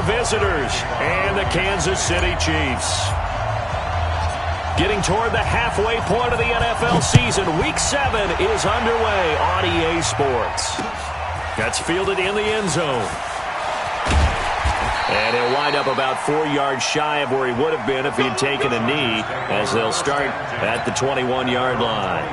visitors and the Kansas City Chiefs. Getting toward the halfway point of the NFL season, Week 7 is underway on EA Sports. That's fielded in the end zone. And he'll wind up about 4 yards shy of where he would have been if he had taken a knee, as they'll start at the 21-yard line.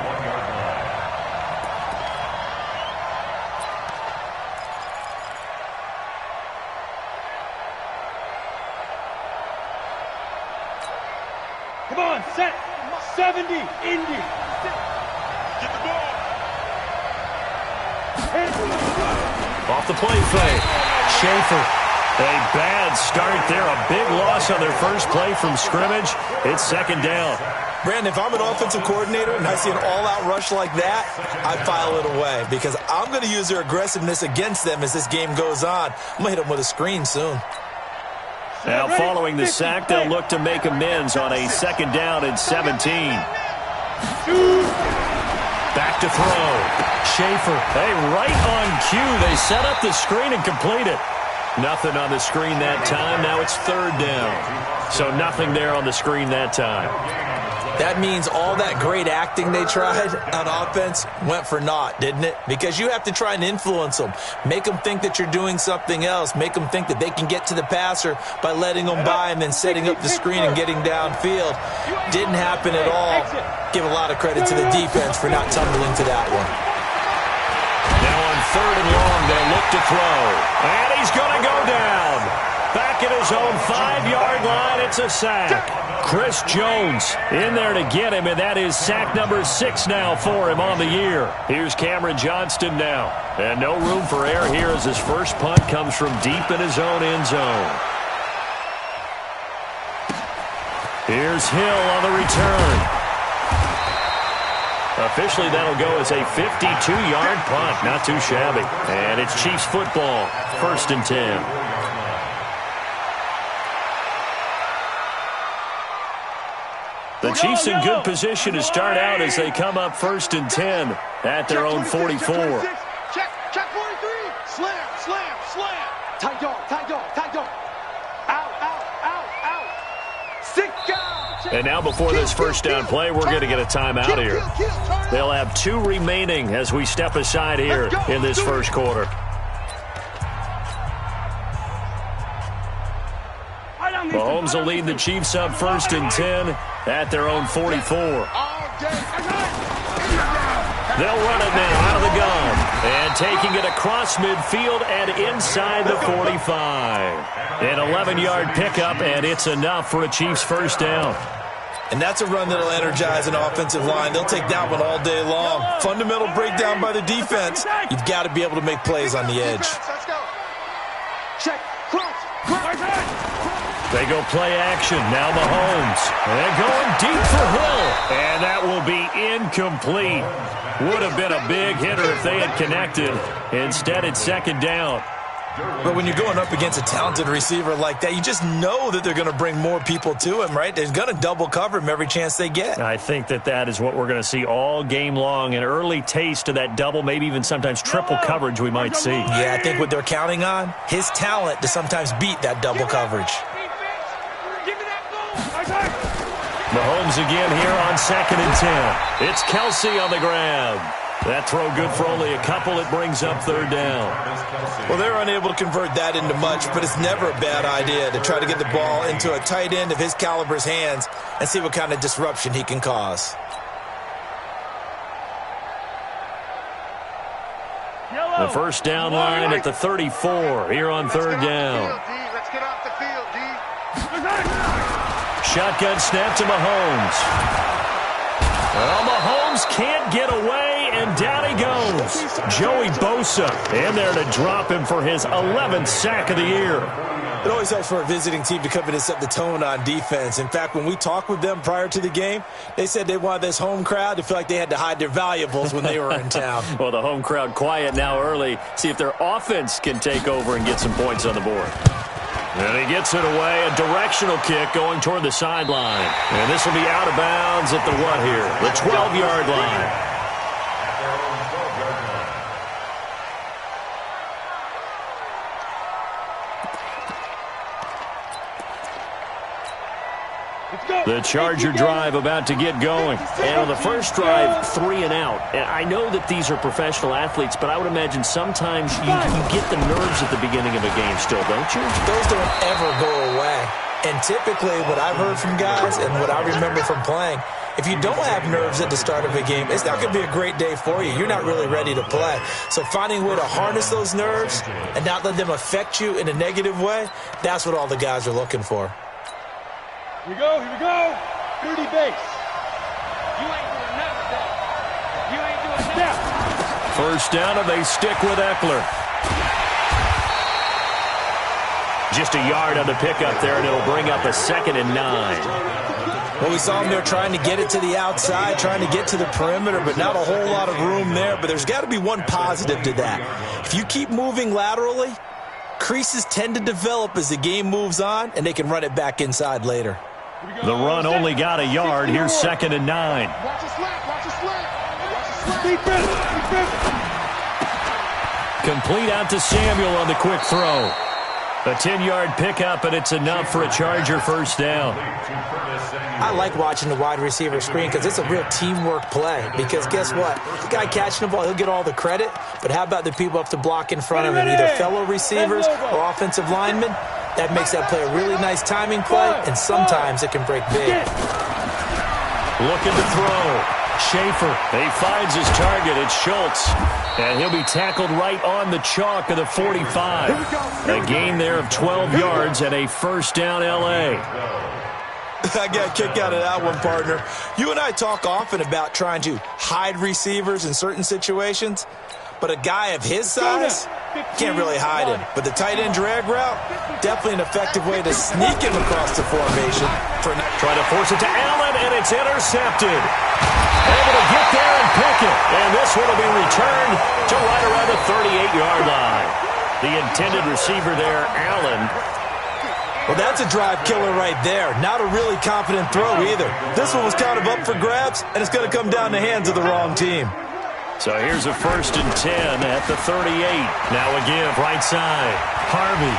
Come on, set. 70, Indy. Get the ball. Off the play fake. Schaefer. A bad start there. A big loss on their first play from scrimmage. It's second down. Brandon, if I'm an offensive coordinator and I see an all-out rush like that, I file it away because I'm going to use their aggressiveness against them as this game goes on. I'm going to hit them with a screen soon. Now, following the sack, they'll look to make amends on a second down and 17. Back to throw. Schaefer. Hey, right on cue. They set up the screen and complete it. Nothing on the screen that time. Now it's third down. So nothing there on the screen that time. That means all that great acting they tried on offense went for naught, didn't it? Because you have to try and influence them. Make them think that you're doing something else. Make them think that they can get to the passer by letting them by and then setting up the screen and getting downfield. Didn't happen at all. Give a lot of credit to the defense for not tumbling to that one. Now on third and long, they'll look to throw. And he's going to go down. Back at his own 5-yard line, it's a sack. Chris Jones in there to get him, and that is sack number 6 now for him on the year. Here's Cameron Johnston now. And no room for error here as his first punt comes from deep in his own end zone. Here's Hill on the return. Officially, that'll go as a 52-yard punt. Not too shabby. And it's Chiefs football, 1st and 10. The Chiefs in good position to start out as they come up 1st and 10 at their own 44. Check 43. Slam, slam, slam. Tight dog. Out. Stick down. And now before this first down play, we're going to get a timeout here. They'll have 2 remaining as we step aside here in this first quarter. Mahomes will lead the Chiefs up 1st and 10 at their own 44. They'll run it now out of the gun. And taking it across midfield and inside the 45. An 11-yard pickup, and it's enough for a Chiefs first down. And that's a run that'll energize an offensive line. They'll take that one all day long. Fundamental breakdown by the defense. You've got to be able to make plays on the edge. Check. They go play action. Now Mahomes. And going deep for Hill. And that will be incomplete. Would have been a big hitter if they had connected. Instead, it's second down. But when you're going up against a talented receiver like that, you just know that they're going to bring more people to him, right? They're going to double cover him every chance they get. I think that is what we're going to see all game long. An early taste of that double, maybe even sometimes triple coverage we might see. Yeah, I think what they're counting on, his talent to sometimes beat that double coverage. Mahomes again here on 2nd and 10. It's Kelsey on the grab. That throw good for only a couple. It brings up third down. Well, they're unable to convert that into much, but it's never a bad idea to try to get the ball into a tight end of his caliber's hands and see what kind of disruption he can cause. The first down line at the 34 here on third down. Let's get off the field, D. Shotgun snap to Mahomes. Well, Mahomes can't get away, and down he goes. Joey Bosa in there to drop him for his 11th sack of the year. It always helps for a visiting team to come in and set the tone on defense. In fact, when we talked with them prior to the game, they said they wanted this home crowd to feel like they had to hide their valuables when they were in town. Well, the home crowd quiet now early. See if their offense can take over and get some points on the board. And he gets it away. A directional kick going toward the sideline. And this will be out of bounds at the what here? The 12-yard line. The Charger drive about to get going. And on the first drive, 3 and out. And I know that these are professional athletes, but I would imagine sometimes you get the nerves at the beginning of a game still, don't you? Those don't ever go away. And typically what I've heard from guys and what I remember from playing, if you don't have nerves at the start of a game, it's not going to be a great day for you. You're not really ready to play. So finding a way to harness those nerves and not let them affect you in a negative way, that's what all the guys are looking for. Here we go. Dirty base. You ain't doing nothing, though. You ain't doing nothing. First down, and they stick with Eckler. Just a yard on the pickup there, and it'll bring up a 2nd and 9. Well, we saw him there trying to get it to the outside, trying to get to the perimeter, but not a whole lot of room there. But there's got to be one positive to that. If you keep moving laterally, creases tend to develop as the game moves on, and they can run it back inside later. The run only got a yard. Here's 2nd and 9. Watch the slant. Watch the slant. Watch the slant. Complete out to Samuel on the quick throw. A 10-yard pickup, and it's enough for a Charger first down. I like watching the wide receiver screen because it's a real teamwork play. Because guess what? The guy catching the ball, he'll get all the credit. But how about the people up to block in front of him, either fellow receivers or offensive linemen? That makes that play a really nice timing play, and sometimes it can break big. Looking to throw. Schaefer. He finds his target. It's Schultz. And he'll be tackled right on the chalk of the 45. A gain there of 12 yards and a first down L.A. I got a kick out of that one, partner. You and I talk often about trying to hide receivers in certain situations, but a guy of his size can't really hide him. But the tight end drag route, definitely an effective way to sneak him across the formation. Trying to force it to Allen, and it's intercepted. Able to get there and pick it. And this one will be returned to right around the 38-yard line. The intended receiver there, Allen. Well, that's a drive killer right there. Not a really confident throw either. This one was kind of up for grabs, and it's going to come down the hands of the wrong team. So here's a 1st and 10 at the 38. Now again, right side. Harvey.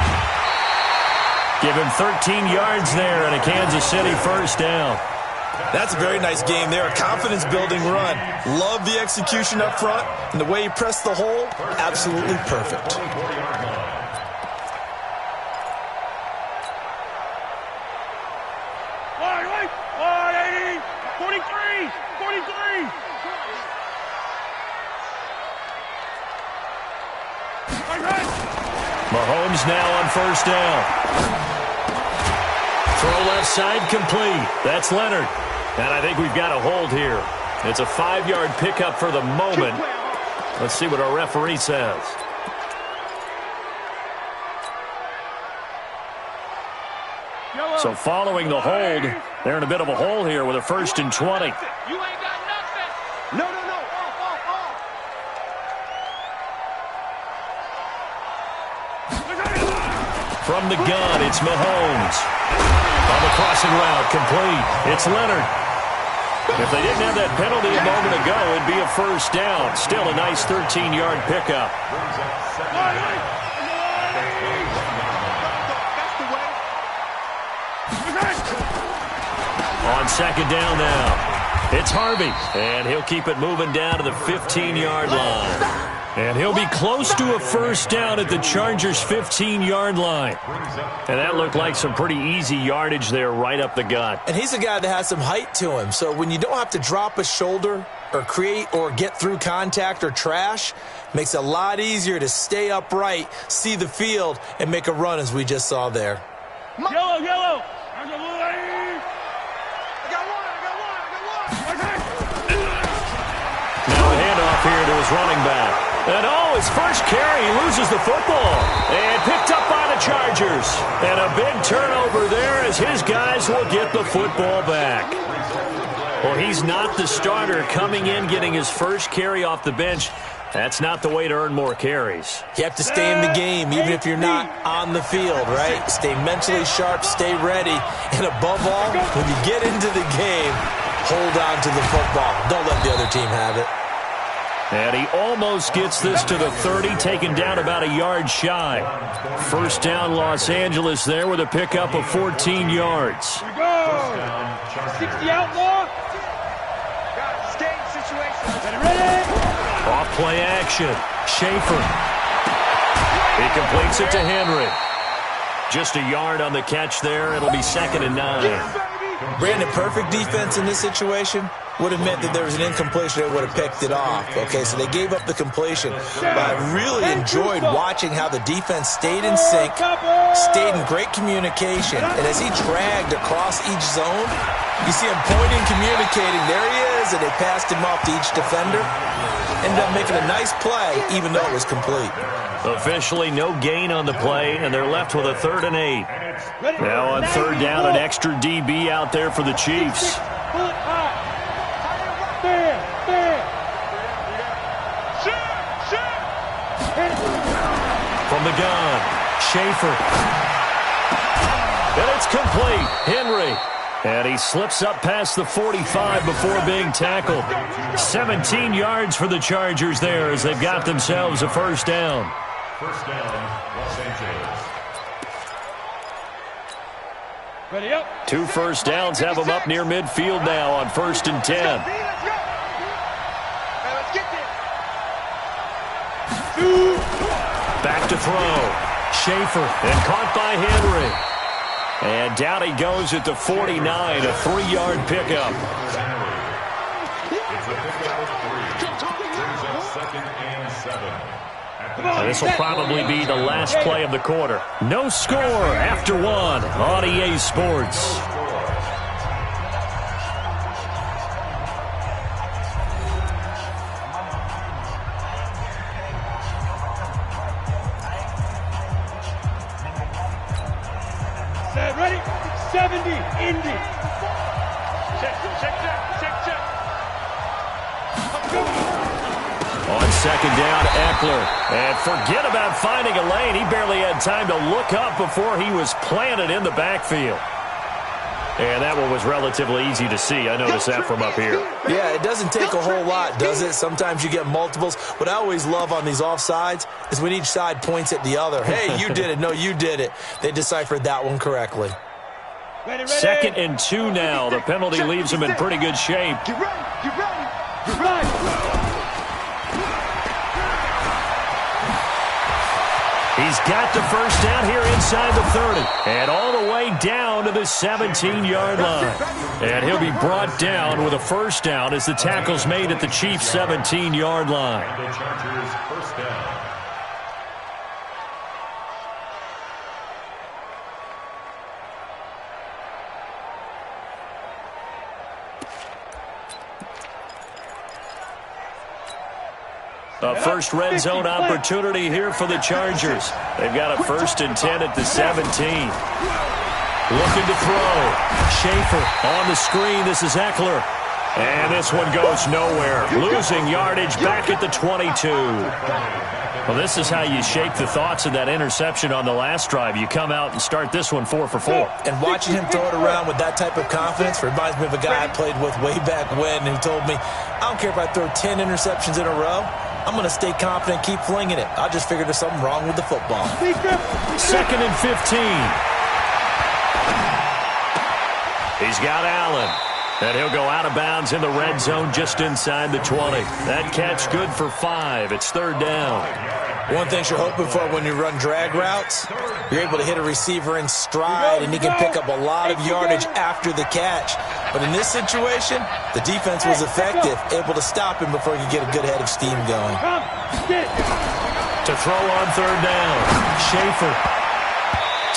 Give him 13 yards there and a Kansas City first down. That's a very nice game there, a confidence-building run. Love the execution up front, and the way he pressed the hole, absolutely perfect. Wide, 43. Mahomes now on first down. Throw left side complete. That's Leonard. And I think we've got a hold here. It's a 5-yard pickup for the moment. Let's see what our referee says. So following the hold, they're in a bit of a hole here with a 1st and 20. You ain't got nothing. No. Off. From the gun, it's Mahomes. On the crossing route, complete. It's Leonard. If they didn't have that penalty a moment ago, it'd be a first down. Still a nice 13-yard pickup. On 2nd down now, it's Harvey. And he'll keep it moving down to the 15-yard line. And he'll be close to a first down at the Chargers' 15-yard line. And that looked like some pretty easy yardage there right up the gut. And he's a guy that has some height to him. So when you don't have to drop a shoulder or create or get through contact or trash, makes it a lot easier to stay upright, see the field, and make a run as we just saw there. Yellow. Now a handoff here to his running back. And his first carry, he loses the football. And picked up by the Chargers. And a big turnover there as his guys will get the football back. Well, he's not the starter coming in, getting his first carry off the bench. That's not the way to earn more carries. You have to stay in the game, even if you're not on the field, right? Stay mentally sharp, stay ready. And above all, when you get into the game, hold on to the football. Don't let the other team have it. And he almost gets this to the 30, taken down about a yard shy. First down, Los Angeles there with a pickup of 14 yards. Here we go. 60 outlaw. Escape situation. Ready? Off play action. Schaefer. He completes it to Henry. Just a yard on the catch there. It'll be 2nd and 9. Brandon, perfect defense in this situation would have meant that there was an incompletion that would have picked it off. Okay, so they gave up the completion. But I really enjoyed watching how the defense stayed in sync, stayed in great communication, and as he dragged across each zone, you see him pointing, communicating. There he is, and they passed him off to each defender. Ended up making a nice play, even though it was complete. Officially no gain on the play, and they're left with a 3rd and 8. Now on 3rd down, an extra DB out there for the Chiefs. From the gun, Schaefer. And it's complete. Henry. And he slips up past the 45 before being tackled. 17 yards for the Chargers there as they've got themselves a first down. First down, Los Angeles. Ready up. 2 first downs have them up near midfield now on 1st and 10. Back to throw. Schaefer and caught by Henry. And down he goes at the 49, a 3-yard pickup. It's a pickup of 3. Brings up 2nd and 7. This will probably be the last play of the quarter. No score after 1 on EA Sports. Ready? 70, Indy. Check. On 2nd down, Eckler. And forget about finding a lane. He barely had time to look up before he was planted in the backfield. And that one was relatively easy to see. I noticed that from up here. Yeah, it doesn't take a whole lot, does it? Sometimes you get multiples. What I always love on these offsides is when each side points at the other. Hey, you did it. No, you did it. They deciphered that one correctly. Ready. 2nd and 2 now. The penalty leaves him in pretty good shape. Get ready. He's got the first down here inside the 30. And all the way down to the 17-yard line. And he'll be brought down with a first down as the tackle's made at the Chiefs' 17-yard line. The Chargers first down. A first red zone opportunity here for the Chargers. They've got a 1st and 10 at the 17. Looking to throw. Schaefer on the screen. This is Eckler. And this one goes nowhere. Losing yardage back at the 22. Well, this is how you shake the thoughts of that interception on the last drive. You come out and start this one 4 for 4. And watching him throw it around with that type of confidence reminds me of a guy I played with way back when who told me, I don't care if I throw 10 interceptions in a row. I'm going to stay confident, keep flinging it. I just figured there's something wrong with the football. 2nd and 15. He's got Allen. And he'll go out of bounds in the red zone just inside the 20. That catch good for 5. It's 3rd down. One thing you're hoping for when you run drag routes, you're able to hit a receiver in stride, and he can pick up a lot of yardage after the catch. But in this situation, the defense was effective, able to stop him before he could get a good head of steam going. To throw on 3rd down, Schaefer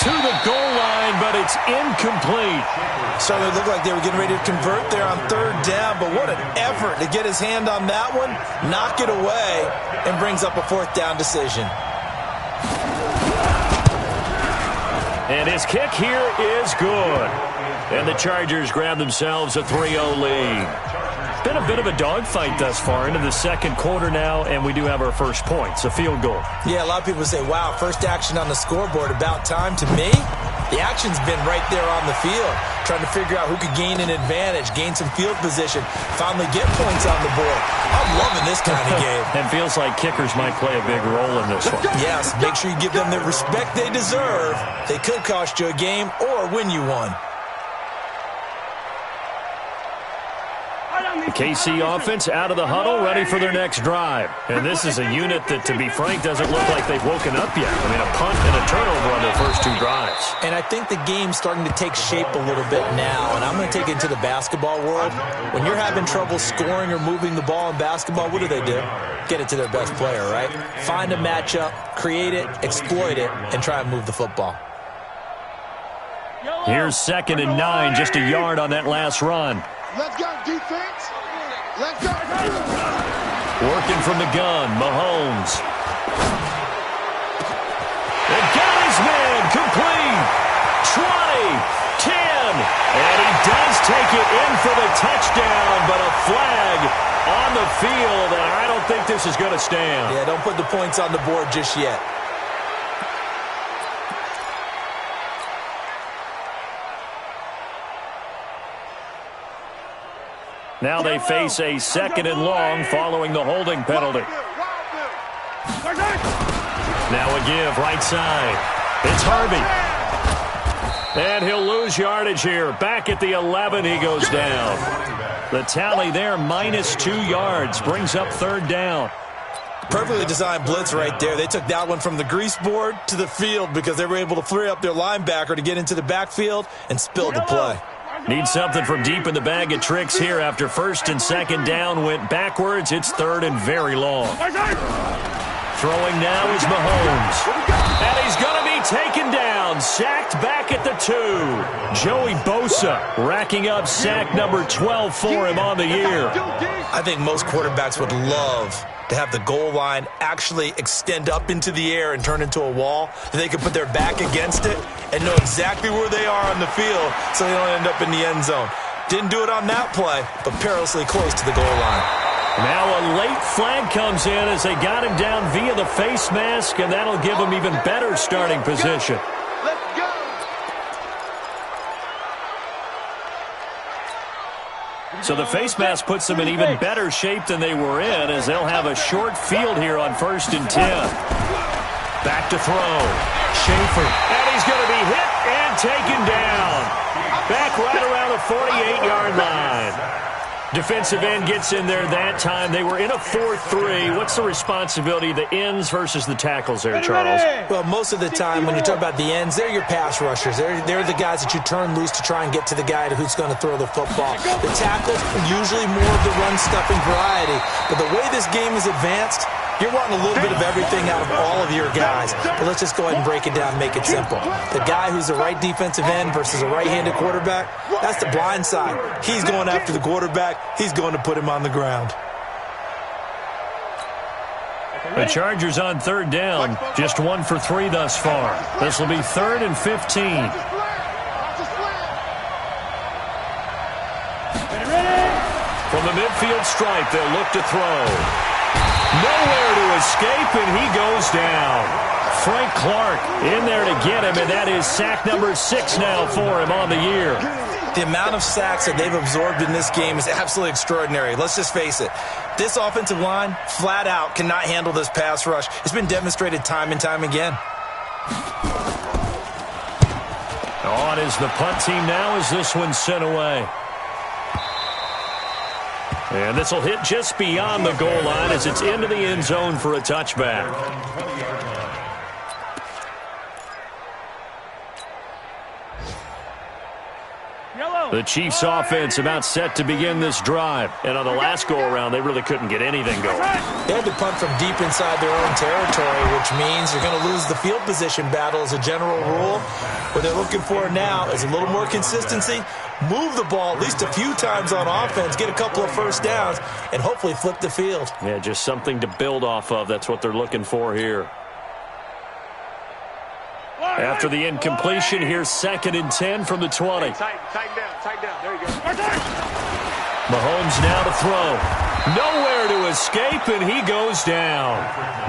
to the goal line, but it's incomplete. So it looked like they were getting ready to convert there on 3rd down, but what an effort to get his hand on that one, knock it away, and brings up a 4th down decision. And his kick here is good. And the Chargers grab themselves a 3-0 lead. Been a bit of a dogfight thus far into the 2nd quarter now, and we do have our first points, a field goal. Yeah, a lot of people say, wow, first action on the scoreboard, about time. To me, the action's been right there on the field. trying to figure out who could gain an advantage, gain some field position, finally get points on the board. I'm loving this kind of game. And feels like kickers might play a big role in this one. Yes, make sure you give them the respect they deserve. They could cost you a game or win you one. The KC offense out of the huddle, ready for their next drive. And this is a unit that, to be frank, doesn't look like they've woken up yet. I mean, a punt and a turnover on their first 2 drives. And I think the game's starting to take shape a little bit now, and I'm going to take it into the basketball world. When you're having trouble scoring or moving the ball in basketball, what do? Get it to their best player, right? Find a matchup, create it, exploit it, and try and move the football. Here's 2nd and 9, just a yard on that last run. Let's go, defense. Let's go. Working from the gun, Mahomes. And got his man, complete. 20, 10. And he does take it in for the touchdown, but a flag on the field, and I don't think this is going to stand. Yeah, don't put the points on the board just yet. Now they face a 2nd and long following the holding penalty. Now a give, right side. It's Harvey. And he'll lose yardage here. Back at the 11, he goes down. The tally there, -2 yards, brings up 3rd down. Perfectly designed blitz right there. They took that one from the grease board to the field because they were able to free up their linebacker to get into the backfield and spill the play. Need something from deep in the bag of tricks here after 1st and 2nd down went backwards. It's 3rd and very long. Throwing now is Mahomes. And he's going to be taken down. Sacked back at the 2. Joey Bosa racking up sack number 12 for him on the year. I think most quarterbacks would love to have the goal line actually extend up into the air and turn into a wall. They could put their back against it and know exactly where they are on the field so they don't end up in the end zone. Didn't do it on that play, but perilously close to the goal line. Now a late flag comes in as they got him down via the face mask, and that'll give him even better starting position. Let's go. So the face mask puts them in even better shape than they were in, as they'll have a short field here on 1st and 10. Back to throw. Schaefer. And he's going to be hit and taken down. Back right around the 48-yard line. Defensive end gets in there that time. They were in a 4-3. What's the responsibility of the ends versus the tackles there, Charles? Well, most of the time when you talk about the ends, they're your pass rushers. They're the guys that you turn loose to try and get to the guy who's going to throw the football. The tackles, usually more of the run-stuffing variety. But the way this game is advanced, you're wanting a little bit of everything out of all of your guys. But let's just go ahead and break it down and make it simple. The guy who's the right defensive end versus a right-handed quarterback, that's the blind side. He's going after the quarterback. He's going to put him on the ground. The Chargers on 3rd down. Just 1 for 3 thus far. This will be 3rd and 15. From the midfield stripe, they'll look to throw. Nowhere to escape, and he goes down. Frank Clark in there to get him, and that is sack number 6 now for him on the year. The amount of sacks that they've absorbed in this game is absolutely extraordinary. Let's just face it. This offensive line, flat out, cannot handle this pass rush. It's been demonstrated time and time again. On is the punt team now as this one's sent away. And this will hit just beyond the goal line as it's into the end zone for a touchback. The Chiefs offense about set to begin this drive. And on the last go-around, they really couldn't get anything going. They had to punt from deep inside their own territory, which means you're going to lose the field position battle as a general rule. What they're looking for now is a little more consistency, move the ball at least a few times on offense, get a couple of first downs, and hopefully flip the field. Yeah, just something to build off of. That's what they're looking for here. After the incompletion, here's 2nd and 10 from the 20. Tighten down. There you go. Mahomes now to throw. Nowhere to escape, and he goes down.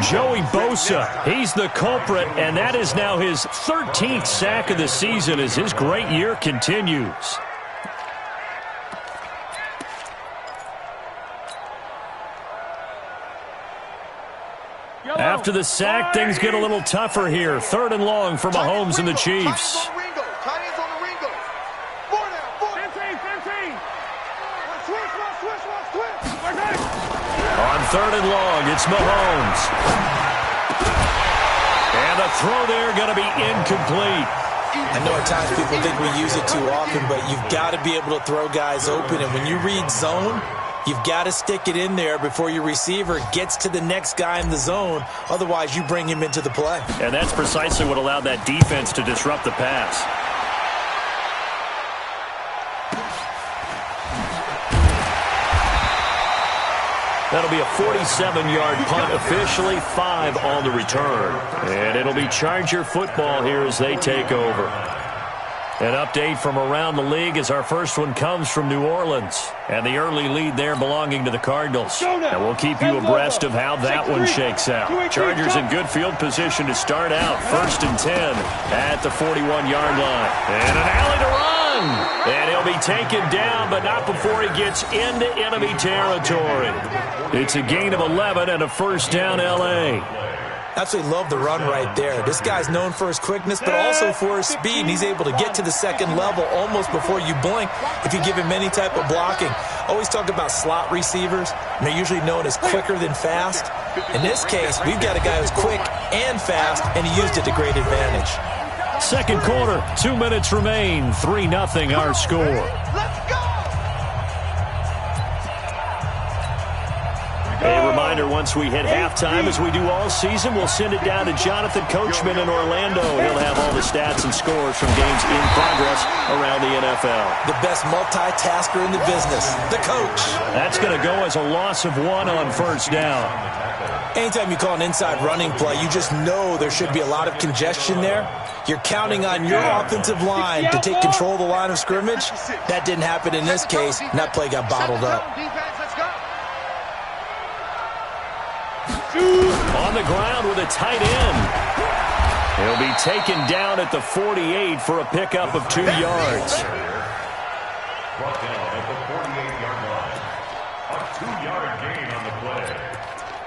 Joey Bosa, he's the culprit, and that is now his 13th sack of the season as his great year continues. after the sack, things get a little tougher here. 3rd and long for Mahomes and the Chiefs. On 3rd and long, it's Mahomes. And the throw there going to be incomplete. I know at times people think we use it too often, but you've got to be able to throw guys open. And when you read zone, you've got to stick it in there before your receiver gets to the next guy in the zone. Otherwise, you bring him into the play. And that's precisely what allowed that defense to disrupt the pass. That'll be a 47-yard punt, officially 5 on the return. And it'll be Charger football here as they take over. An update from around the league as our first one comes from New Orleans. And the early lead there belonging to the Cardinals. And we'll keep you abreast of how that one shakes out. Chargers in good field position to start out. 1st and 10 at the 41-yard line. And an alley to run. And he'll be taken down, but not before he gets into enemy territory. It's a gain of 11 and a 1st down, L.A. Absolutely love the run right there. This guy's known for his quickness, but also for his speed. And he's able to get to the second level almost before you blink if you give him any type of blocking. Always talk about slot receivers, and they're usually known as quicker than fast. In this case, we've got a guy who's quick and fast, and he used it to great advantage. Second quarter, 2 minutes remain. 3-0 our score. A reminder, once we hit halftime, as we do all season, we'll send it down to Jonathan Coachman in Orlando. He'll have all the stats and scores from games in progress around the NFL. The best multitasker in the business, the coach. That's going to go as a loss of 1 on 1st down. Anytime you call an inside running play, you just know there should be a lot of congestion there. You're counting on your offensive line to take control of the line of scrimmage. That didn't happen in this case, and that play got bottled up. On the ground with a tight end. He'll be taken down at the 48 for a pickup of 2 yards. Brought down at the 48-yard line. A 2-yard gain on the play.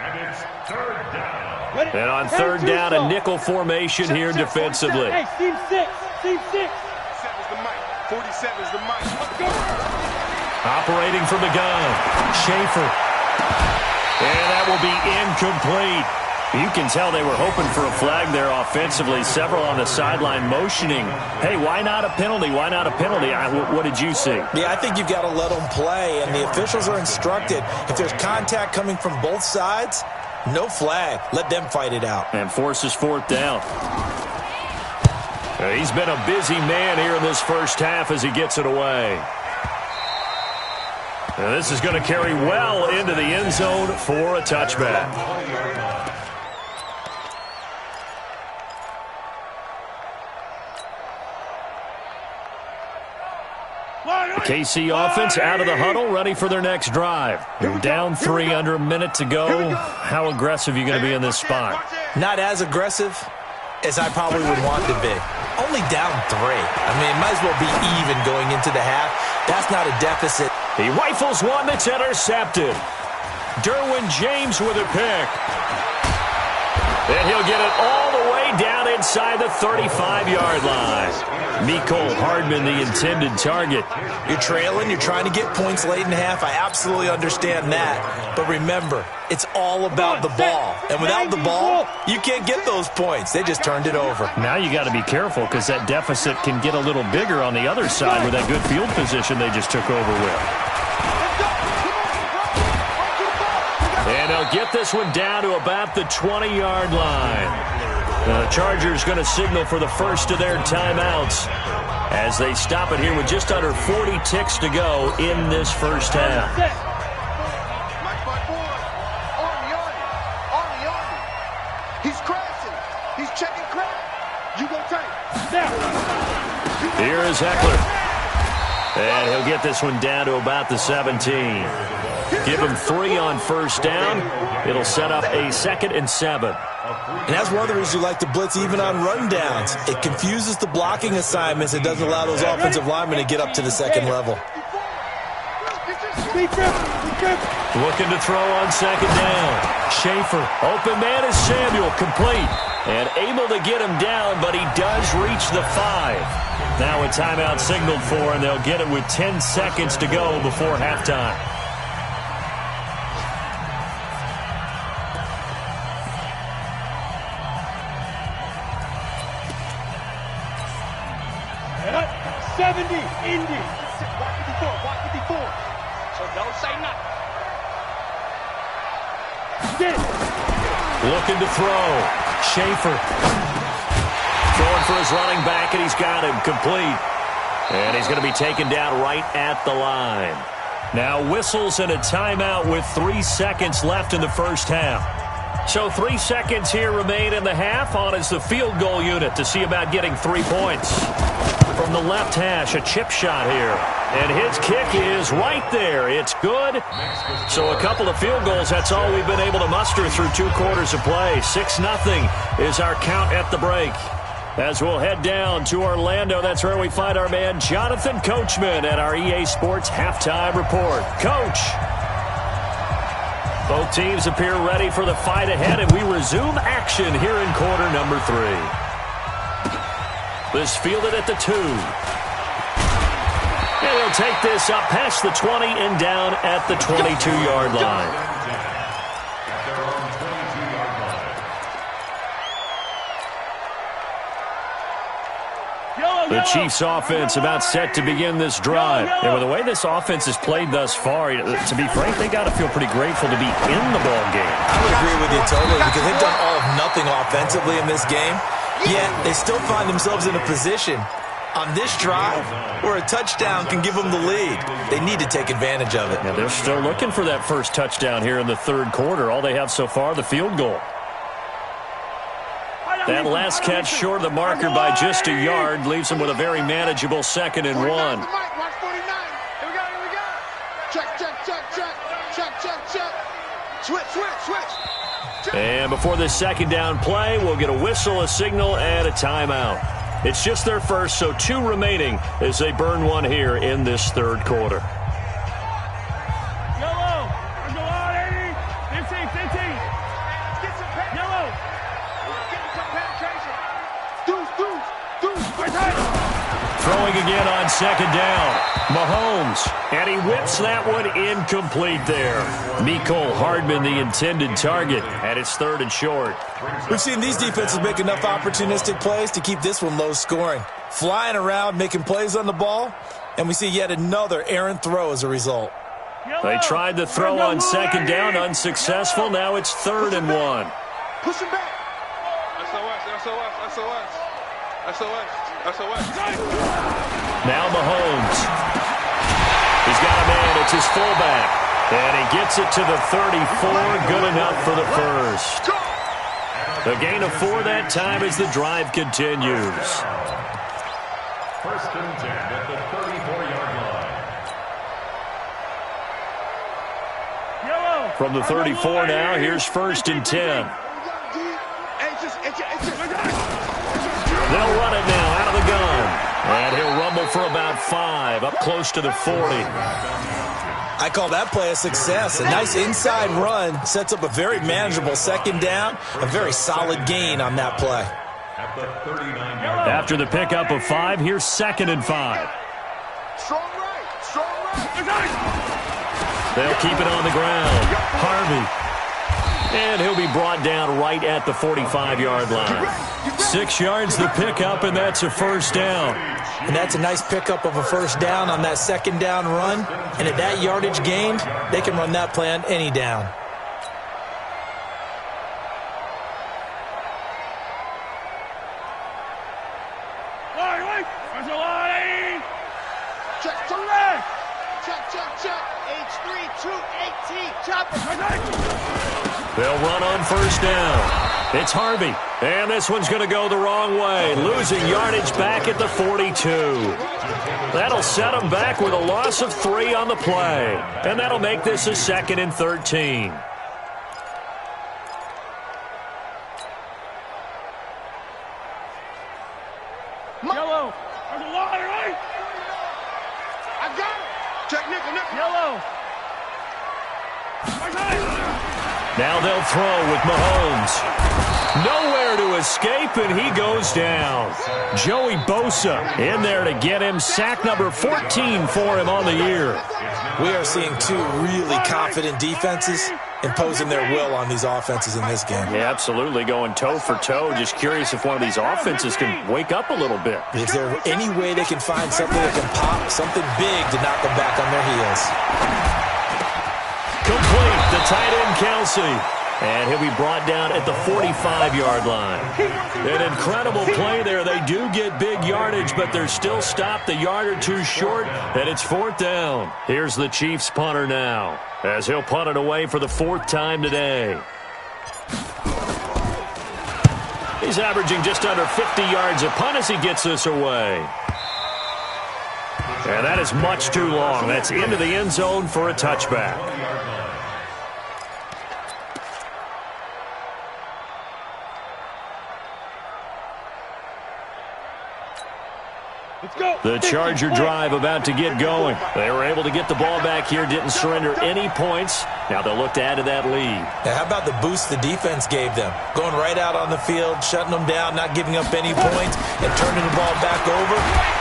And it's 3rd down. And on 3rd down, a nickel formation here defensively. Hey, Team 6. Team 6. 47's the mic. 47's the mic. Let's go. Operating from the gun. Schaefer. And that will be incomplete. You can tell they were hoping for a flag there offensively. Several on the sideline motioning. Hey, why not a penalty? Why not a penalty? What did you see? Yeah, I think you've got to let them play, and the officials are instructed. If there's contact coming from both sides, no flag. Let them fight it out. And forces 4th down. He's been a busy man here in this first half as he gets it away. And this is going to carry well into the end zone for a touchback. The KC offense out of the huddle, ready for their next drive. They're down 3, under a minute to go. How aggressive are you going to be in this spot? Not as aggressive as I probably would want to be. Only down 3. I mean, it might as well be even going into the half. That's not a deficit. He rifles one that's intercepted. Derwin James with a pick. And he'll get it all the way down inside the 35-yard line. Mecole Hardman, the intended target. You're trailing. You're trying to get points late in half. I absolutely understand that. But remember, it's all about the ball. And without the ball, you can't get those points. They just turned it over. Now you got to be careful because that deficit can get a little bigger on the other side with that good field position they just took over with. And they'll get this one down to about the 20-yard line. The Chargers going to signal for the first of their timeouts as they stop it here with just under 40 ticks to go in this first half. He's crashing. He's checking crack. You go tank. Here is Eckler. And he'll get this one down to about the 17. Give him 3 on first down. It'll set up a 2nd and 7. And that's one of the reasons you like to blitz even on rundowns. It confuses the blocking assignments. It doesn't allow those offensive linemen to get up to the second level. Looking to throw on second down. Schaefer, open man is Samuel, complete. And able to get him down, but he does reach the 5. Now a timeout signaled for, and they'll get it with 10 seconds to go before halftime. Cut 70, Indy. Walk 54. So don't say nothing. Looking to throw. Schaefer. Throwing for his running back, and he's got him complete. And he's going to be taken down right at the line. Now whistles and a timeout with 3 seconds left in the first half. So 3 seconds here remain in the half. On is the field goal unit to see about getting 3 points. From the left hash, a chip shot here. And his kick is right there. It's good. So a couple of field goals, that's all we've been able to muster through 2 quarters of play. 6-0 is our count at the break. As we'll head down to Orlando, that's where we find our man Jonathan Coachman at our EA Sports Halftime Report. Coach. Both teams appear ready for the fight ahead, and we resume action here in quarter number 3. This fielded at the 2. And he'll take this up past the 20 and down at the 22-yard line. The Chiefs offense about set to begin this drive. And with the way this offense has played thus far, to be frank, they got to feel pretty grateful to be in the ball game. I would agree with you totally because they've done all of nothing offensively in this game. Yet they still find themselves in a position on this drive where a touchdown can give them the lead. They need to take advantage of it. Yeah, they're still looking for that first touchdown here in the third quarter. All they have so far, the field goal. That last catch short of the marker by just a yard leaves them with a very manageable 2nd and 1. Watch 49. Here we go. Check. Switch. And before this second down play, we'll get a whistle, a signal, and a timeout. It's just their first, so 2 remaining as they burn one here in this third quarter. Yellow. Go on, 80. 15. Get some yellow. Get some penetration. Deuce. Throwing again on second down. Mahomes, and he whips that one incomplete there. Mecole Hardman, the intended target, and it's 3rd and short. We've seen these defenses make enough opportunistic plays to keep this one low scoring. Flying around, making plays on the ball, and we see yet another errant throw as a result. They tried to throw on second down, unsuccessful. Now it's 3rd and 1. Push him back. SOS. Now Mahomes. He's got a man. It's his fullback. And he gets it to the 34. Good enough for the first. A gain of 4 that time as the drive continues. 1st and 10 at the 34-yard line. From the 34 now, here's 1st and 10. They'll run it now out of the gun. And he'll rumble for about 5, up close to the 40. I call that play a success. A nice inside run sets up a very manageable 2nd down. A very solid gain on that play. At the 39-yard After the pickup of 5, here's 2nd and 5. Strong right. They'll keep it on the ground. Harvey. And he'll be brought down right at the 45-yard line. 6 yards the pickup, and that's a 1st down. And that's a nice pickup of a 1st down on that 2nd down run. And at that yardage gained, they can run that play on any down. Check to left. Check. H3-2-18. Chopper. They'll run on 1st down. It's Harvey. And this one's going to go the wrong way. Losing yardage back at the 42. That'll set them back with a loss of 3 on the play. And that'll make this a 2nd and 13. Yellow. There's a line, right? I got it. Check nickel. Yellow. Now they'll throw with Mahomes. Nowhere to escape, and he goes down. Joey Bosa in there to get him. Sack number 14 for him on the year. We are seeing two really confident defenses imposing their will on these offenses in this game. Yeah, absolutely, going toe for toe. Just curious if one of these offenses can wake up a little bit. Is there any way they can find something that can pop, something big to knock them back on their heels? Complete, the tight end Kelsey. And he'll be brought down at the 45-yard line. An incredible play there. They do get big yardage, but they're still stopped a yard or two short, and it's 4th down. Here's the Chiefs punter now, as he'll punt it away for the 4th time today. He's averaging just under 50 yards a punt as he gets this away. And that is much too long. That's into the end zone for a touchback. The Charger drive about to get going. They were able to get the ball back here, didn't surrender any points. Now they'll look to add to that lead. Now, how about the boost the defense gave them? Going right out on the field, shutting them down, not giving up any points, and turning the ball back over.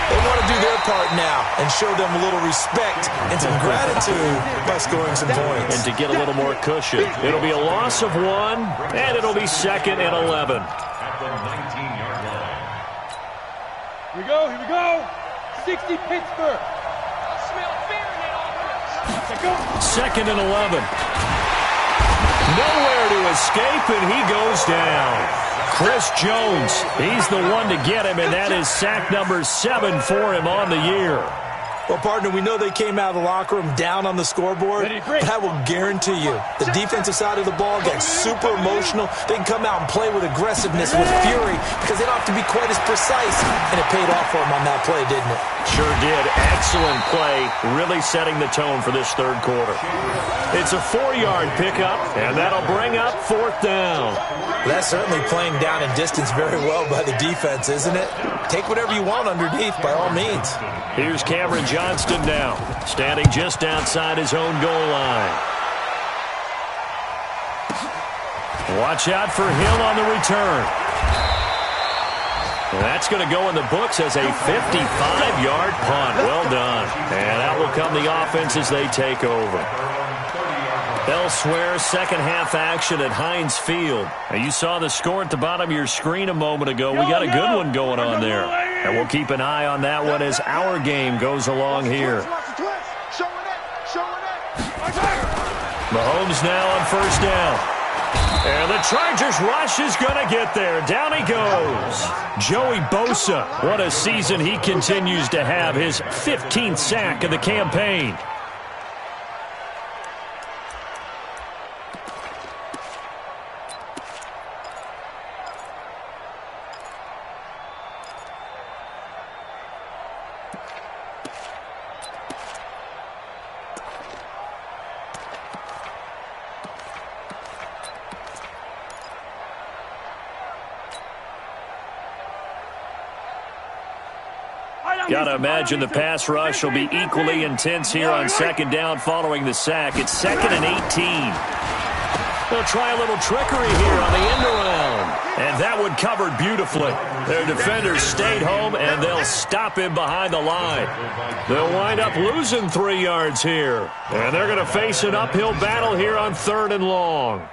They want to do their part now and show them a little respect and some gratitude by scoring some points. And to get a little more cushion. It'll be a loss of 1, and it'll be 2nd and 11. At the 19-yard line. Here we go, here we go. 60 Pittsburgh. I smell fear in that offense. 2nd and 11. Nowhere to escape, and he goes down. Chris Jones, he's the one to get him, and that is sack number 7 for him on the year. Well, partner, we know they came out of the locker room down on the scoreboard, but I will guarantee you the defensive side of the ball gets super emotional. They can come out and play with aggressiveness, with fury, because they don't have to be quite as precise, and it paid off for them on that play, didn't it? Sure did. Excellent play, really setting the tone for this 3rd quarter. It's a 4-yard pickup, and that'll bring up 4th down. Well, that's certainly playing down in distance very well by the defense, isn't it? Take whatever you want underneath, by all means. Here's Cameron Johnston now, standing just outside his own goal line. Watch out for Hill on the return. And that's going to go in the books as a 55-yard punt. Well done. And out will come the offense as they take over. Elsewhere, second half action at Heinz Field. Now, you saw the score at the bottom of your screen a moment ago. We got a good one going on there. And we'll keep an eye on that one as our game goes along here. Mahomes now on 1st down. And the Chargers rush is going to get there. Down he goes. Joey Bosa, what a season he continues to have. His 15th sack of the campaign. Got to imagine the pass rush will be equally intense here on 2nd down following the sack. It's 2nd and 18. They'll try a little trickery here on the end around. And that one covered beautifully. Their defenders stayed home, and they'll stop him behind the line. They'll wind up losing 3 yards here. And they're going to face an uphill battle here on 3rd and long.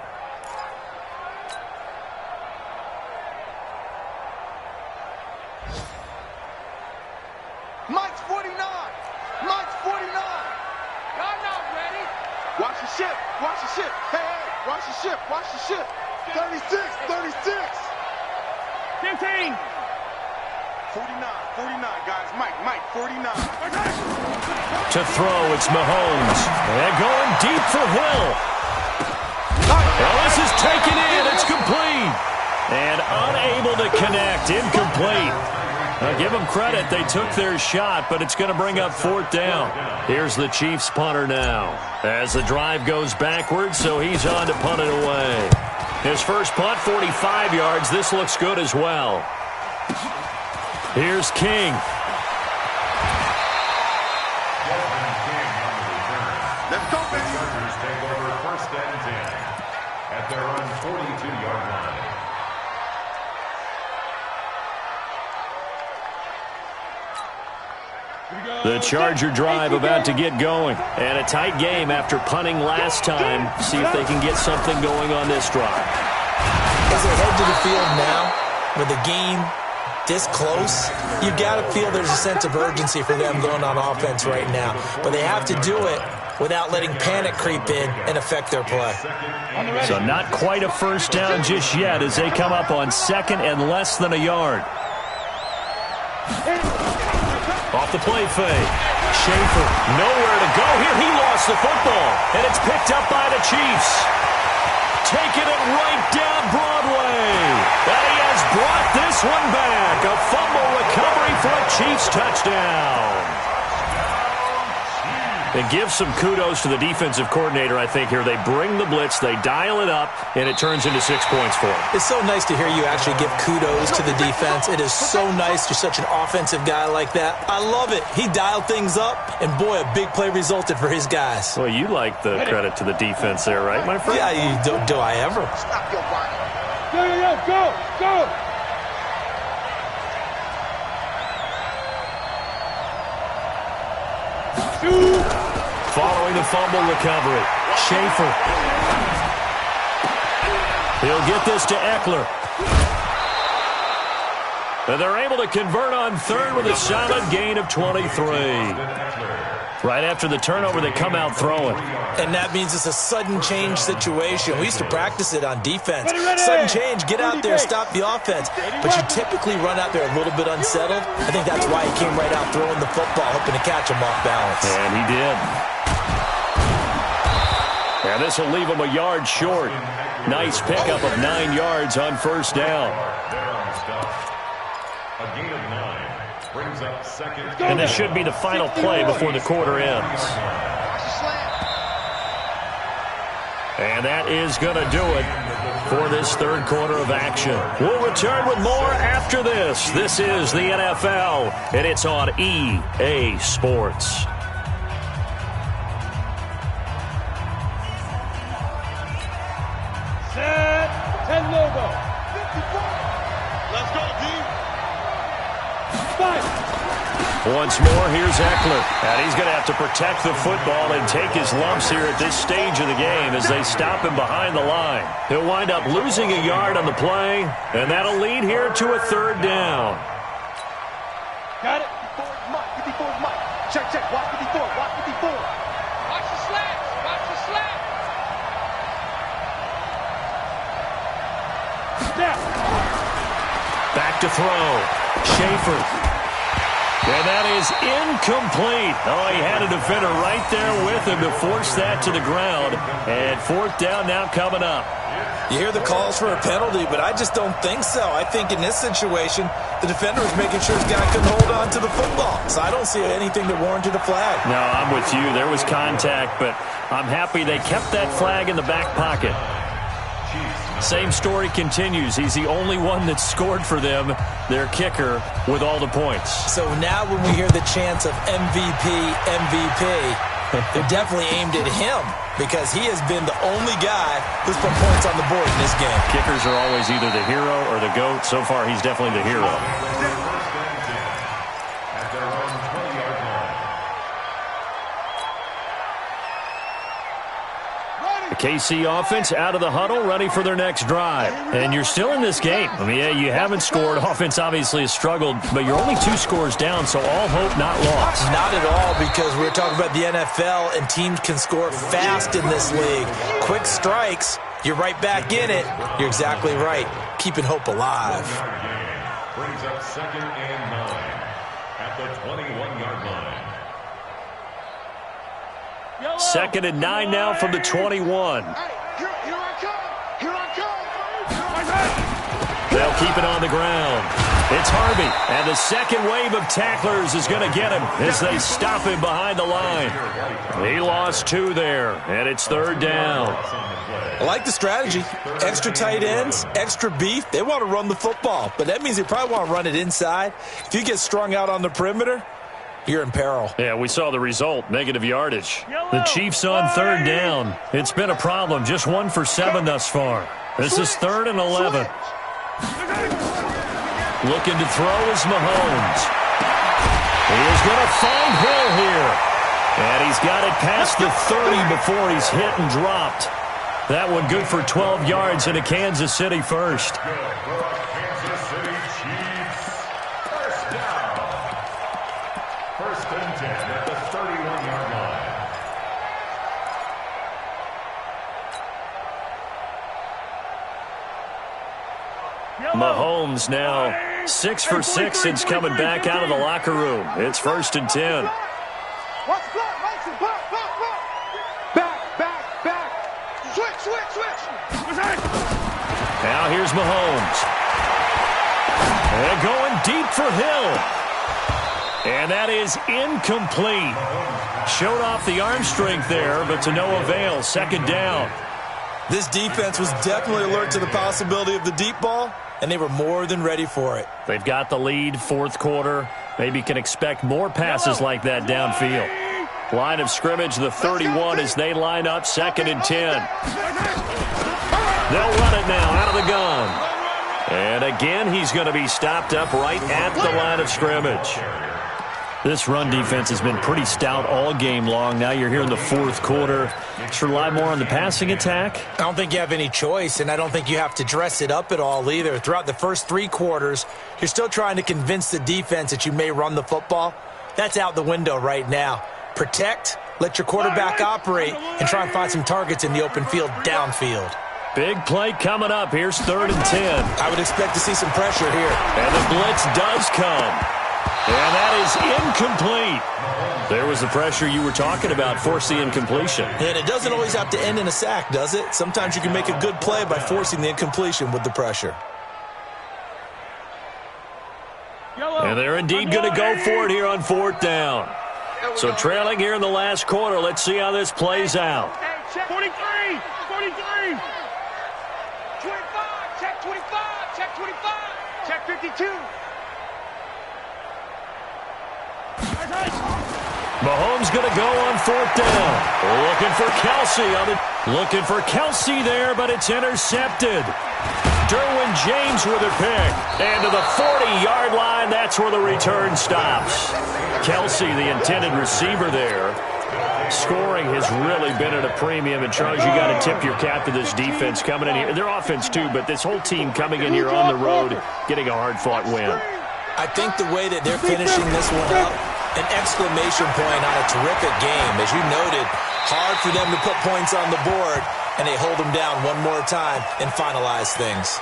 Mike's 49. Mike's 49. Y'all not ready. Watch the ship. Watch the ship. Hey, hey. Watch the ship. Watch the ship. 36. 36. 15. 49. 49, guys. Mike, 49. To throw, it's Mahomes. And going deep for Hill. Well, this is taken in. It's complete. And unable to connect. Incomplete. Now, give them credit. They took their shot, but it's going to bring up 4th down. Here's the Chiefs punter now. As the drive goes backwards, so he's on to punt it away. His first punt, 45 yards. This looks good as well. Here's King. Let's go, baby. at their own 42-yard line. The Charger drive about to get going. And a tight game after punting last time. See if they can get something going on this drive. As they head to the field now, with the game this close, you've got to feel there's a sense of urgency for them going on offense right now. But they have to do it without letting panic creep in and affect their play. So not quite a first down just yet as they come up on second and less than a yard. Off the play fake. Schaefer, nowhere to go here. He lost the football, and it's picked up by the Chiefs. Taking it right down Broadway. And he has brought this one back. A fumble recovery for a Chiefs touchdown. And give some kudos to the defensive coordinator, I think, here. They bring the blitz, they dial it up, and it turns into 6 points for them. It's so nice to hear you actually give kudos to the defense. It is so nice. You're such an offensive guy like that. I love it. He dialed things up, and boy, a big play resulted for his guys. Well, you like the credit to the defense there, right, my friend? Yeah, do I ever? Stop your body. Go. Following the fumble recovery, Schaefer. He'll get this to Eckler. And they're able to convert on third with a solid gain of 23. Right after the turnover, they come out throwing. And that means it's a sudden change situation. We used to practice it on defense. Sudden change, get out there, stop the offense. But you typically run out there a little bit unsettled. I think that's why he came right out throwing the football, hoping to catch him off balance. And he did. And this will leave him a yard short. Nice pickup of 9 yards on first down. A gain of 9 brings up second. And this should be the final play before the quarter ends. And that is going to do it for this third quarter of action. We'll return with more after this. This is the NFL, and it's on EA Sports. Set. 10 logo. 54. Let's go, D. 5. Once more, here's Eckler. And he's going to have to protect the football and take his lumps here at this stage of the game as they stop him behind the line. He'll wind up losing a yard on the play, and that'll lead here to a third down. Got it. 54 is Mike. Check. Watch 54. Watch 54. Watch the slats. Watch the slats. Snap. Back to throw. Schaefer. And that is incomplete. Oh, he had a defender right there with him to force that to the ground. And fourth down now coming up. You hear the calls for a penalty, but I just don't think so. I think in this situation, the defender was making sure his guy couldn't hold on to the football. So I don't see anything that warranted a flag. No, I'm with you. There was contact, but I'm happy they kept that flag in the back pocket. Same story continues. He's the only one that scored for them, their kicker, with all the points. So now when we hear the chants of MVP, they're definitely aimed at him because he has been the only guy who's put points on the board in this game. Kickers are always either the hero or the GOAT. So far, he's definitely the hero. At their own 20-yard line. The KC offense out of the huddle, ready for their next drive. And you're still in this game. I mean, yeah, you haven't scored. Offense obviously has struggled, but you're only 2 scores down, so all hope not lost. Not at all, because we're talking about the NFL, and teams can score fast in this league. Quick strikes, you're right back in it. You're exactly right. Keeping hope alive. Brings up second and 9 at the 21-yard line. Second and 9 now from the 21. Hey, here I come. They'll keep it on the ground. It's Harvey, and the second wave of tacklers is going to get him as they stop him behind the line. He lost 2 there, and it's third down. I like the strategy. Extra tight ends, extra beef. They want to run the football, but that means they probably want to run it inside. If you get strung out on the perimeter, you're in peril. Yeah, we saw the result, negative yardage. The Chiefs on third down. It's been a problem, just 1 for 7 thus far. This is 3rd and 11. Looking to throw is Mahomes. He is going to find Hill here. And he's got it past the 30 before he's hit and dropped. That one good for 12 yards into Kansas City first. Kansas City Chiefs. First down. 1st and 10 at the 31-yard line. Mahomes now 6 for 6 since coming back out of the locker room. It's 1st and 10. Watch the block, Mason. Block. Back. Switch. Now here's Mahomes. And going deep for Hill. And that is incomplete. Showed off the arm strength there, but to no avail. 2nd down. This defense was definitely alert to the possibility of the deep ball, and they were more than ready for it. They've got the lead, 4th quarter. Maybe can expect more passes like that downfield. Line of scrimmage, the 31 as they line up, 2nd and 10. They'll run it now out of the gun. And again, he's going to be stopped up right at the line of scrimmage. This run defense has been pretty stout all game long. Now you're here in the 4th quarter. Should rely more on the passing attack? I don't think you have any choice, and I don't think you have to dress it up at all either. Throughout the first 3 quarters, you're still trying to convince the defense that you may run the football. That's out the window right now. Protect, let your quarterback operate, and try and find some targets in the open field downfield. Big play coming up. Here's 3rd and 10. I would expect to see some pressure here. And the blitz does come. And that is incomplete. There was the pressure you were talking about, force the incompletion. And it doesn't always have to end in a sack, does it? Sometimes you can make a good play by forcing the incompletion with the pressure. And they're indeed going to go for it here on 4th down. So trailing here in the last quarter. Let's see how this plays out. 43. 25. Check 25. Check 25. Check 52. Mahomes going to go on 4th down. Looking for Kelsey there, but it's intercepted. Derwin James with a pick. And to the 40-yard line, that's where the return stops. Kelsey, the intended receiver there. Scoring has really been at a premium. And, Charles, you got to tip your cap to this defense coming in here. Their offense, too, but this whole team coming in here on the road, getting a hard-fought win. I think the way that they're finishing this one up, an exclamation point on a terrific game. As you noted, hard for them to put points on the board, and they hold them down one more time and finalize things.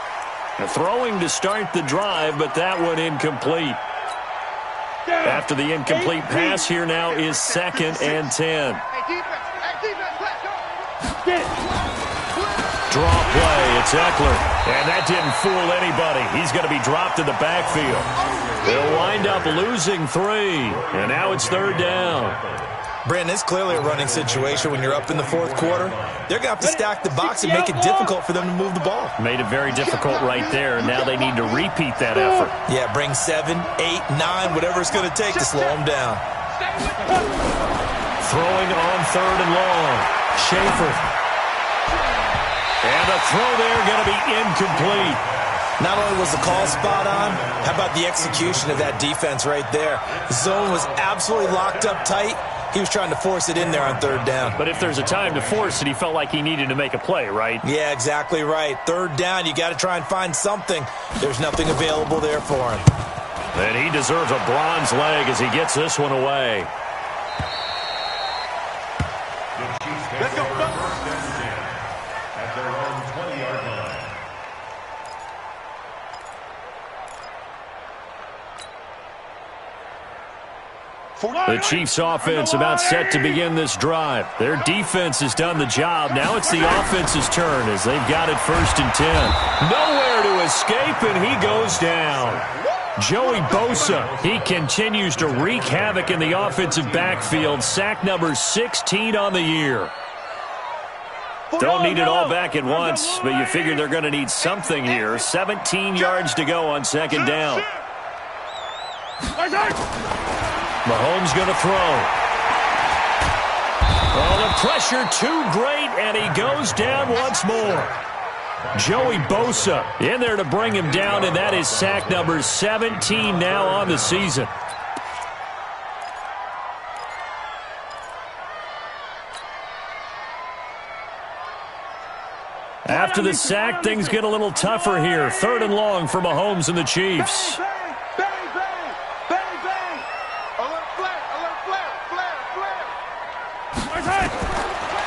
Throwing to start the drive, but that one incomplete. After the incomplete pass, here now is 2nd and 10. Draw play, it's Eckler. And that didn't fool anybody. He's going to be dropped in the backfield. They'll wind up losing 3. And now it's 3rd down. Brandon, it's clearly a running situation when you're up in the 4th quarter. They're going to have to stack the box and make it difficult for them to move the ball. Made it very difficult right there. Now they need to repeat that effort. Yeah, bring 7, 8, 9, whatever it's going to take to slow them down. Throwing on 3rd and long. Schaefer. And the throw there going to be incomplete. Not only was the call spot on, how about the execution of that defense right there? The zone was absolutely locked up tight. He was trying to force it in there on 3rd down. But if there's a time to force it, he felt like he needed to make a play, right? Yeah, exactly right. 3rd down, you got to try and find something. There's nothing available there for him. And he deserves a bronze leg as he gets this one away. Let's go. At their own 20-yard line. The Chiefs offense about set to begin this drive. Their defense has done the job. Now it's the offense's turn as they've got it 1st and 10. Nowhere to escape, and he goes down. Joey Bosa, he continues to wreak havoc in the offensive backfield. Sack number 16 on the year. Don't need it all back at once, but you figure they're going to need something here. 17 yards to go on 2nd down. Mahomes going to throw. Oh, the pressure too great, and he goes down once more. Joey Bosa in there to bring him down, and that is sack number 17 now on the season. After the sack, things get a little tougher here. 3rd and long for Mahomes and the Chiefs. Bang, bang, bang, bang, bang. Alert flare, flare.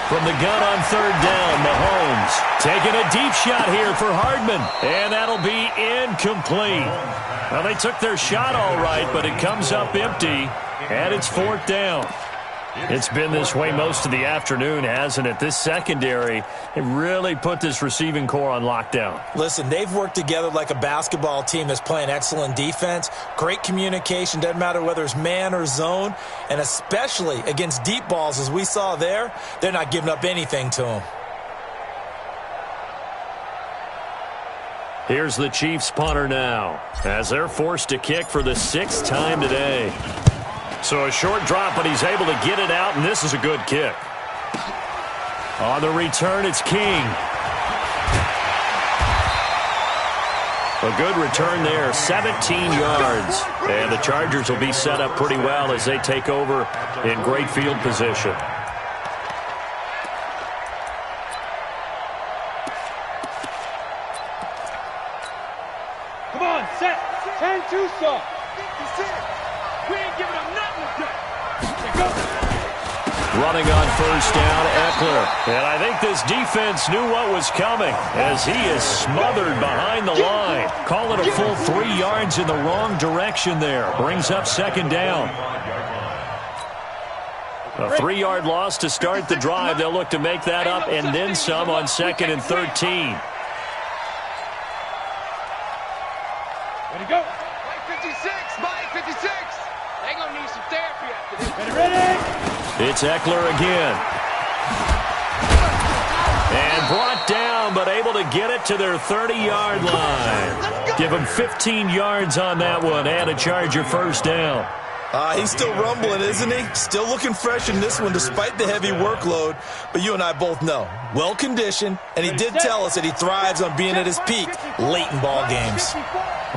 From the gun on 3rd down, Mahomes taking a deep shot here for Hardman, and that'll be incomplete. Well, they took their shot all right, but it comes up empty, and it's 4th down. It's been this way most of the afternoon, hasn't it? This secondary, it really put this receiving core on lockdown. Listen, they've worked together like a basketball team that's playing excellent defense. Great communication, doesn't matter whether it's man or zone. And especially against deep balls, as we saw there, they're not giving up anything to them. Here's the Chiefs punter now, as they're forced to kick for the 6th time today. So a short drop, but he's able to get it out, and this is a good kick. On the return, it's King. A good return there, 17 yards. And the Chargers will be set up pretty well as they take over in great field position. Come on, set. 10-2 soft. We ain't giving them nothing to do. Go. Running on 1st down, Eckler. And I think this defense knew what was coming as he is smothered behind the line. Call it a full 3 yards in the wrong direction there. Brings up 2nd down. A 3-yard loss to start the drive. They'll look to make that up and then some on 2nd and 13. Ready, go. Mike 56, Mike 56. They gonna need some therapy after this. Ready. It's Eckler again. And brought down, but able to get it to their 30-yard line. Give him 15 yards on that one and a Charger 1st down. He's still rumbling, isn't he? Still looking fresh in this one despite the heavy workload. But you and I both know, well-conditioned, and he did tell us that he thrives on being at his peak late in ball games.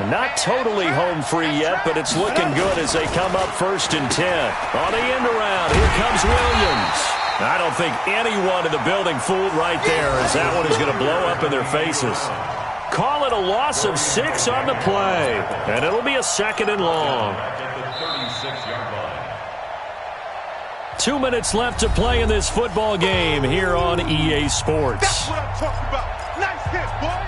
Not totally home free yet, but it's looking good as they come up 1st and 10. On the end around, here comes Williams. I don't think anyone in the building fooled right there, as that one is going to blow up in their faces. Call it a loss of 6 on the play, and it'll be a 2nd and long. 2 minutes left to play in this football game here on EA Sports. That's what I'm talking about. Nice hit, boy.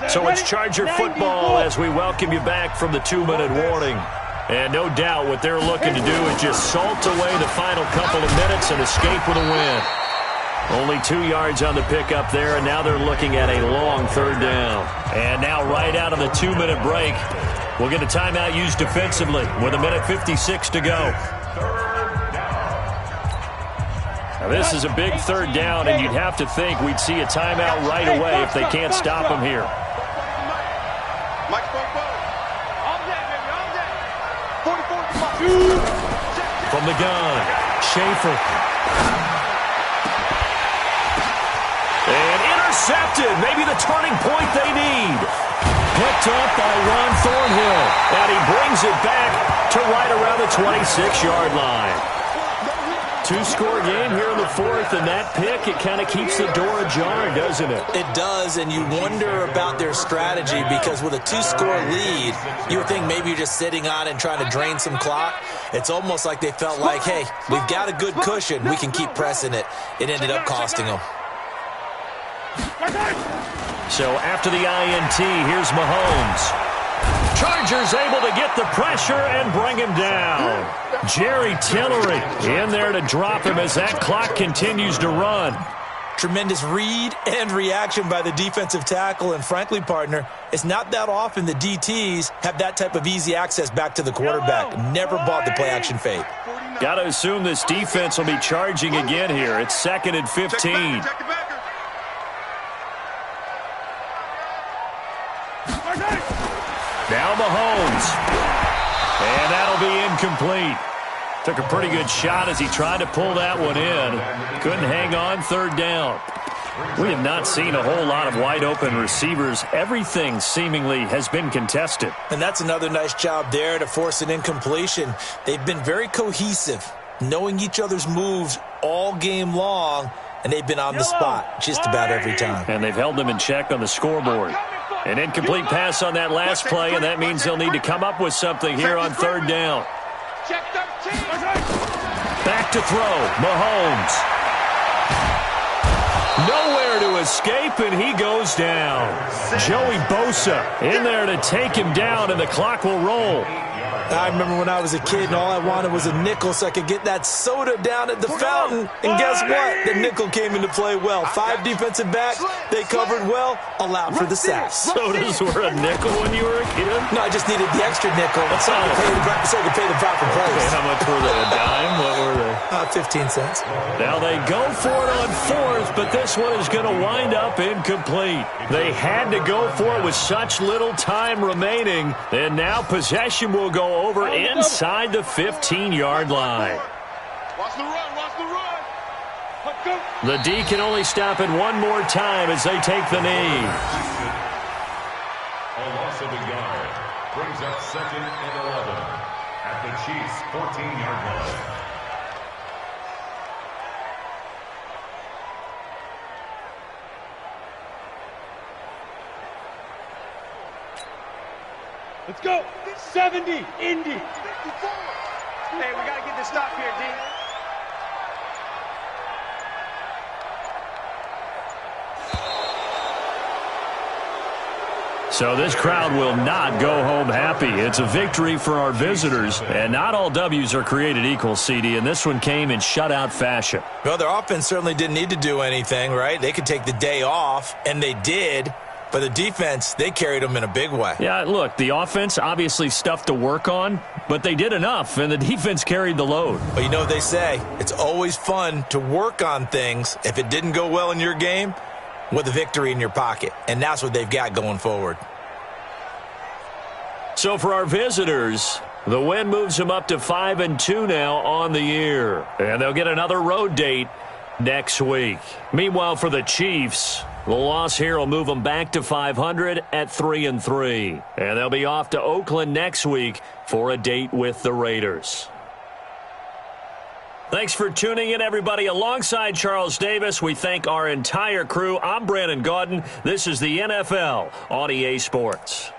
So it's Charger football as we welcome you back from the 2-minute warning. And no doubt what they're looking to do is just salt away the final couple of minutes and escape with a win. Only 2 yards on the pickup there, and now they're looking at a long 3rd down. And now right out of the 2-minute break, we'll get a timeout used defensively with 1:56 to go. Now this is a big 3rd down, and you'd have to think we'd see a timeout right away if they can't stop him here. Mike, all day, baby, all day. 44. From the gun, Schaefer. And intercepted. Maybe the turning point they need. Picked up by Ron Thornhill. And he brings it back to right around the 26-yard line. 2-score game here in the 4th, and that pick, it kind of keeps the door ajar, doesn't it? It does, and you wonder about their strategy because with a 2-score lead, you would think maybe you're just sitting on it and trying to drain some clock. It's almost like they felt like, hey, we've got a good cushion. We can keep pressing it. It ended up costing them. So after the INT, here's Mahomes. Chargers able to get the pressure and bring him down. Jerry Tillery in there to drop him as that clock continues to run. Tremendous read and reaction by the defensive tackle, and frankly, partner, it's not that often the DTs have that type of easy access back to the quarterback. Never bought the play-action fake. Got to assume this defense will be charging again here. It's 2nd and 15. Now Mahomes. And that'll be incomplete. Took a pretty good shot as he tried to pull that one in. Couldn't hang on, third down. We have not seen a whole lot of wide-open receivers. Everything seemingly has been contested. And that's another nice job there to force an incompletion. They've been very cohesive, knowing each other's moves all game long, and they've been on the spot just about every time. And they've held them in check on the scoreboard. An incomplete pass on that last play, and that means they'll need to come up with something here on third down. Back to throw, Mahomes. Nowhere to escape, and he goes down. Joey Bosa in there to take him down, and the clock will roll. I remember when I was a kid and all I wanted was a nickel so I could get that soda down at the fountain. And guess what? The nickel came into play well. 5 defensive backs, they covered well, allowed for the sacks. Sodas were a nickel when you were a kid? No, I just needed the extra nickel so I could pay the proper price. Okay, how much were they? A dime? What were they? 15 cents. Now they go for it on fourth, but this one is going to wind up incomplete. They had to go for it with such little time remaining, and now possession will go over inside the 15-yard line. Watch the run, watch the run. The D can only stop it one more time as they take the knee. A loss of a yard brings up 2nd and 11 at the Chiefs' 14-yard line. Let's go. 70, Indy. 54. Hey, we got to get this stop here, D. So this crowd will not go home happy. It's a victory for our visitors, and not all W's are created equal, CD, and this one came in shutout fashion. Well, their offense certainly didn't need to do anything, right? They could take the day off, and they did. But the defense, they carried them in a big way. Yeah, look, the offense, obviously stuff to work on, but they did enough, and the defense carried the load. But you know what they say, it's always fun to work on things if it didn't go well in your game with a victory in your pocket. And that's what they've got going forward. So for our visitors, the win moves them up to 5-2 now on the year. And they'll get another road date next week. Meanwhile, for the Chiefs, the loss here will move them back to 500 at 3-3. And they'll be off to Oakland next week for a date with the Raiders. Thanks for tuning in, everybody. Alongside Charles Davis, we thank our entire crew. I'm Brandon Gaudin. This is the NFL on EA Sports.